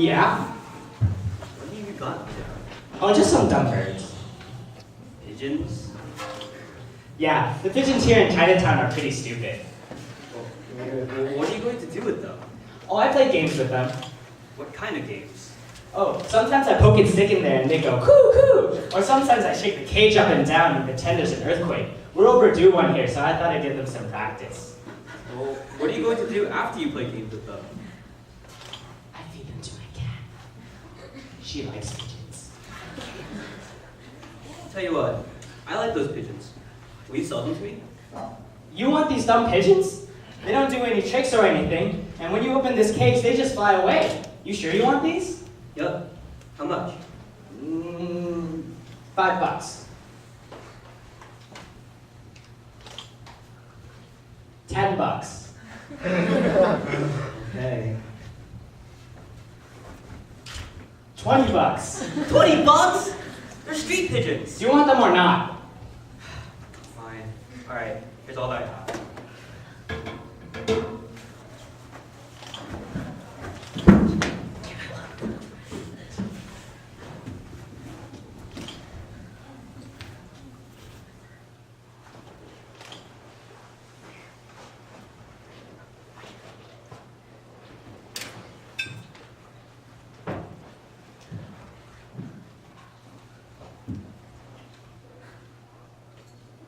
Yeah? What have you got there? Oh, just some dumb birds. Pigeons? Yeah, the pigeons here in Chinatown are pretty stupid. Well, what are you going to do with them? Oh, I play games with them. What kind of games? Oh, sometimes I poke and stick in there and they go coo coo! Or sometimes I shake the cage up and down and pretend there's an earthquake. We're overdue one here, so I thought I'd give them some practice. Well, what are you going to do after you play games with them? I feed them to my cat. She likes pigeons. Tell you what, I like those pigeons. Will you sell them to me? You want these dumb pigeons? They don't do any tricks or anything, and when you open this cage, they just fly away. You sure you want these? Yup. How much? $5. 10 bucks. Okay. 20 bucks. 20 bucks? They're street pigeons. Do you want them or not? Fine. Alright, here's all that I have.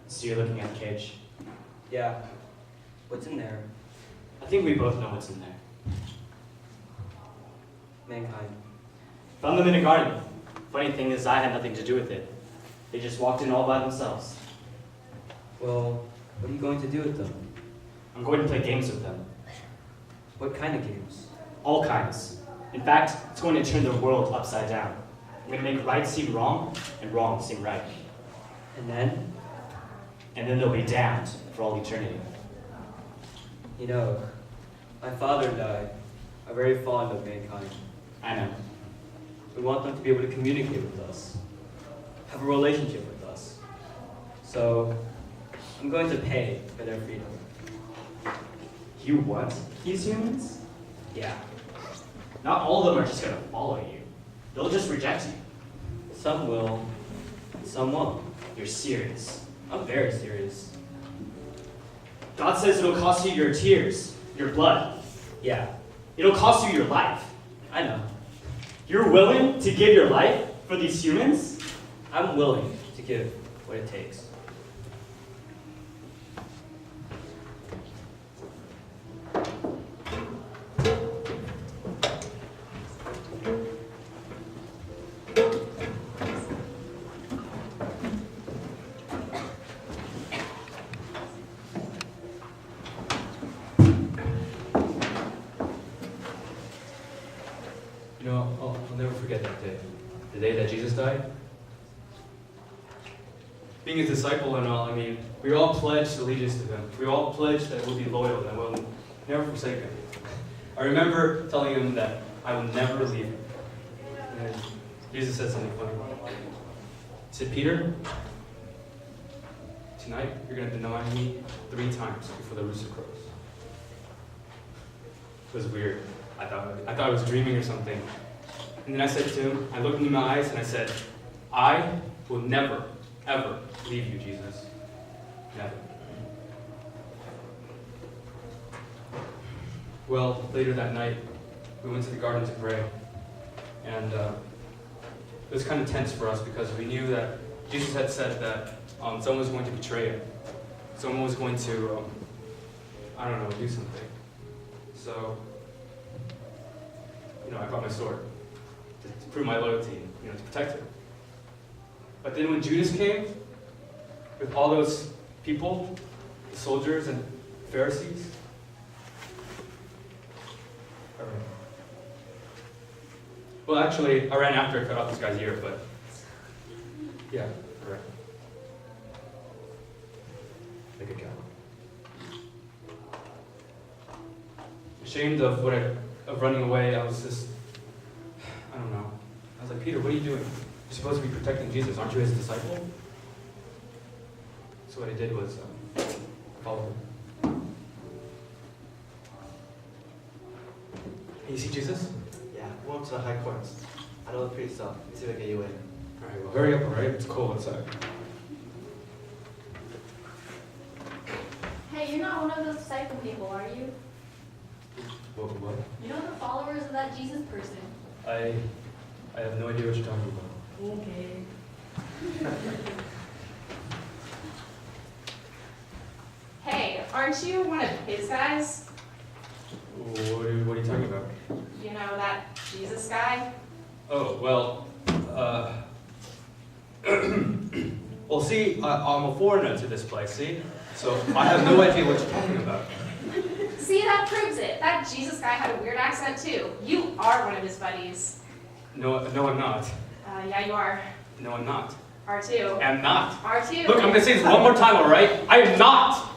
So you're looking at the cage. Yeah. What's in there? I think we both know what's in there. Mankind. Found them in a garden. Funny thing is, I had nothing to do with it. They just walked in all by themselves. Well, what are you going to do with them? I'm going to play games with them. What kind of games? All kinds. In fact, it's going to turn the world upside down. I'm going to make right seem wrong and wrong seem right. And then? And then they'll be damned for all eternity. You know, my father and I are very fond of mankind. I know. We want them to be able to communicate with us, have a relationship with us. So, I'm going to pay for their freedom. You what? These humans? Yeah. Not all of them are just going to follow you. They'll just reject you. Some will, some won't. You're serious. I'm very serious. God says it'll cost you your tears, your blood. Yeah, It'll cost you your life. I know. You're willing to give your life for these humans? I'm willing to give what it takes. You know, I'll never forget that day. The day that Jesus died. Being his disciple and all, I mean, we all pledged allegiance to him. We all pledged that we'll be loyal and we'll never forsake him. I remember telling him that I will never leave him. And Jesus said something funny. He said, Peter, tonight you're going to deny me 3 times before the rooster crows. It was weird. I thought I was dreaming or something. And then I said to him, I looked into my eyes and I said, I will never, ever leave you, Jesus. Never. Well, later that night, we went to the garden to pray. And it was kind of tense for us because we knew that Jesus had said that someone was going to betray him. Someone was going to, do something. So, I brought my sword to prove my loyalty, to protect him. But then when Judas came, with all those people, the soldiers and Pharisees, I ran. Well, actually, I ran after I cut off this guy's ear, but yeah, I ran. Like a cow. Ashamed of running away, I was just, I don't know. I was like, Peter, what are you doing? You're supposed to be protecting Jesus. Aren't you his disciple? So what I did was follow him. You see Jesus? Yeah. Well, walk to the high courts. I know the priest, so let me see if I can get you in. Alright, well, hurry up, alright? It's cold outside. Hey, you're not one of those disciple people, are you? What? You know the followers of that Jesus person. I have no idea what you're talking about. Okay. Hey, aren't you one of his guys? What are you talking about? You know, that Jesus guy? Oh, well, well, see, I'm a foreigner to this place, see? So I have no idea what you're talking about. See, that proves it. That Jesus guy had a weird accent too. You are one of his buddies. No, I'm not. Yeah, you are. No, I'm not. R2. I'm not. R2. Look, I'm gonna say this one more time, alright? I am not!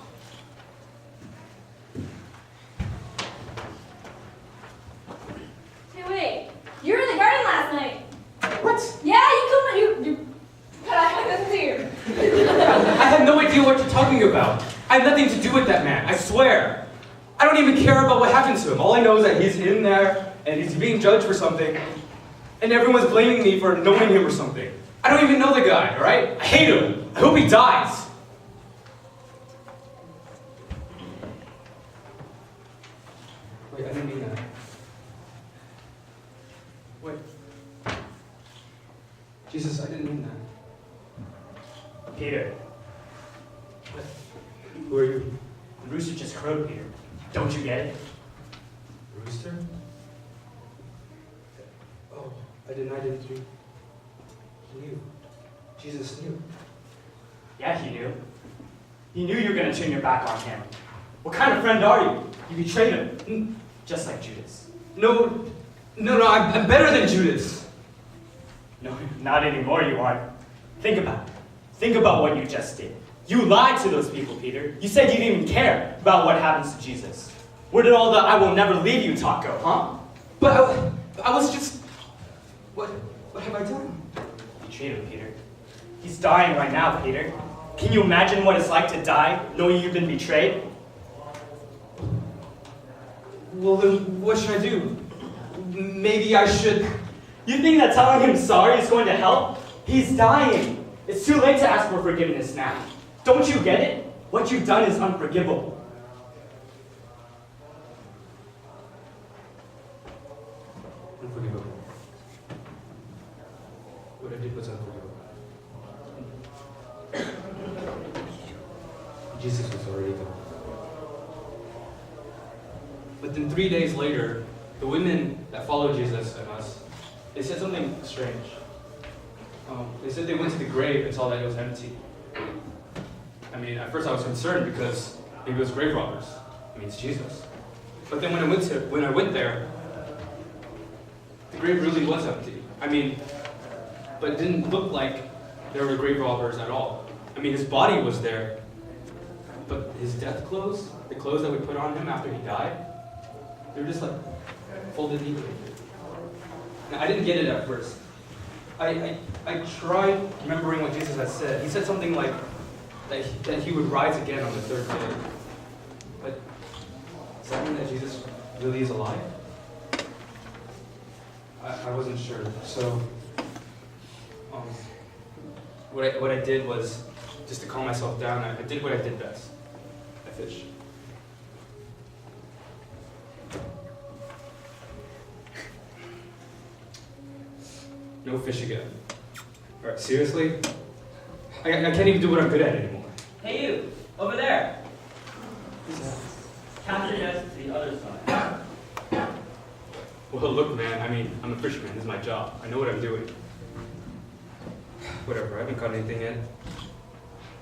Hey, wait. You were in the garden last night. What? Yeah, you. But I had nothing to do. I have no idea what you're talking about. I have nothing to do with that man, I swear. I don't even care about what happened to him. All I know is that he's in there, and he's being judged for something, and everyone's blaming me for knowing him or something. I don't even know the guy, alright? I hate him. I hope he dies. Wait, I didn't mean that. Wait. Jesus, I didn't mean that. Peter, Who are you? the rooster just crowed, Peter. Don't you get it? Rooster? Oh, I didn't dream. He knew. Jesus knew. Yeah, he knew. He knew you were going to turn your back on him. What kind of friend are you? You betrayed him, just like Judas. No, I'm better than Judas. No, not anymore you aren't. Think about it. Think about what you just did. You lied to those people, Peter. You said you didn't even care about what happens to Jesus. Where did all the "I will never leave you" talk go, huh? But I was just... What have I done? You betrayed him, Peter. He's dying right now, Peter. Can you imagine what it's like to die knowing you've been betrayed? Well, then what should I do? Maybe I should... You think that telling him sorry is going to help? He's dying. It's too late to ask for forgiveness now. Don't you get it? What you've done is unforgivable. Unforgivable. What I did was unforgivable. Jesus was already gone. But then 3 days later, the women that followed Jesus and us, they said something strange. They said they went to the grave and saw that it was empty. I mean, at first I was concerned because maybe it was grave robbers. I mean, it's Jesus. But then when I went there, the grave really was empty. I mean, but it didn't look like there were grave robbers at all. I mean, his body was there, but his death clothes, the clothes that we put on him after he died, they were just like folded neatly. Now, I didn't get it at first. I tried remembering what Jesus had said. He said something like that he would rise again on the third day. But does that mean that Jesus really is alive? I wasn't sure. So what I did was, just to calm myself down, I did what I did best. I fished. No fish again. Alright, seriously? I can't even do what I'm good at anymore. Hey you, over there. Capture us to the other side. Well, look, man, I mean, I'm a fisherman. This is my job. I know what I'm doing. Whatever, I haven't caught anything yet.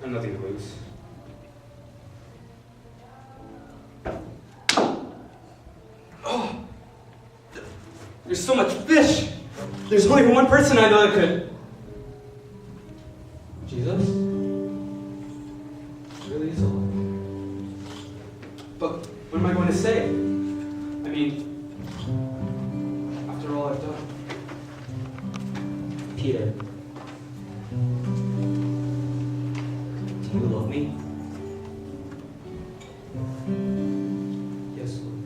I have nothing to lose. Oh! There's so much fish! There's only one person I know that could. Jesus? He really is alive. But what am I going to say? I mean, after all I've done. Peter, do you love me? Yes, Lord.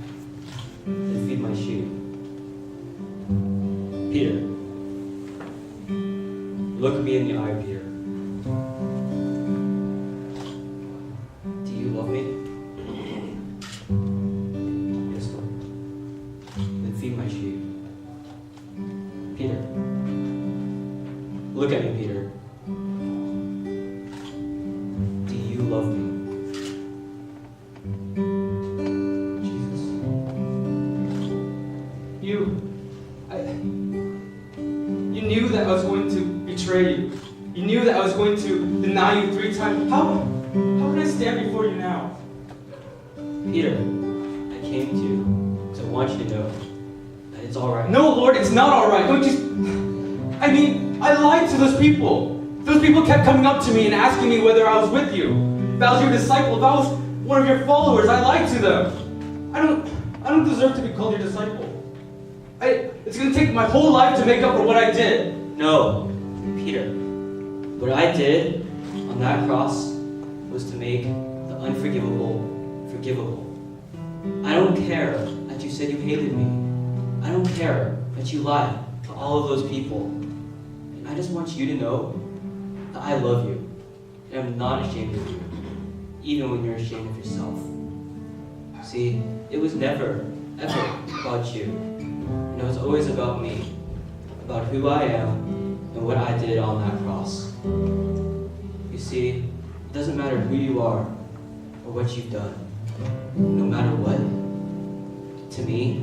Then feed my sheep. Peter, look me in the eye, Peter. Do you love me? Yes, Lord. Then feed my sheep. Peter, look at me, Peter. Do you love me? Jesus. You knew that I was going to betray you. You knew that I was going to deny you 3 times. How can I stand before you now? Peter, I came to you because I want you to know that it's all right. No, Lord, it's not all right. Don't you? I mean, I lied to those people. Those people kept coming up to me and asking me whether I was with you. If I was your disciple, if I was one of your followers, I lied to them. I don't deserve to be called your disciple. It's going to take my whole life to make up for what I did. No, Peter. What I did on that cross was to make the unforgivable forgivable. I don't care that you said you hated me. I don't care that you lied to all of those people. And I just want you to know that I love you. And I'm not ashamed of you, even when you're ashamed of yourself. See, it was never, ever about you. And it was always about me, about who I am and what I did on that cross. You see, it doesn't matter who you are or what you've done. No matter what, to me,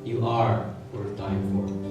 you are worth dying for.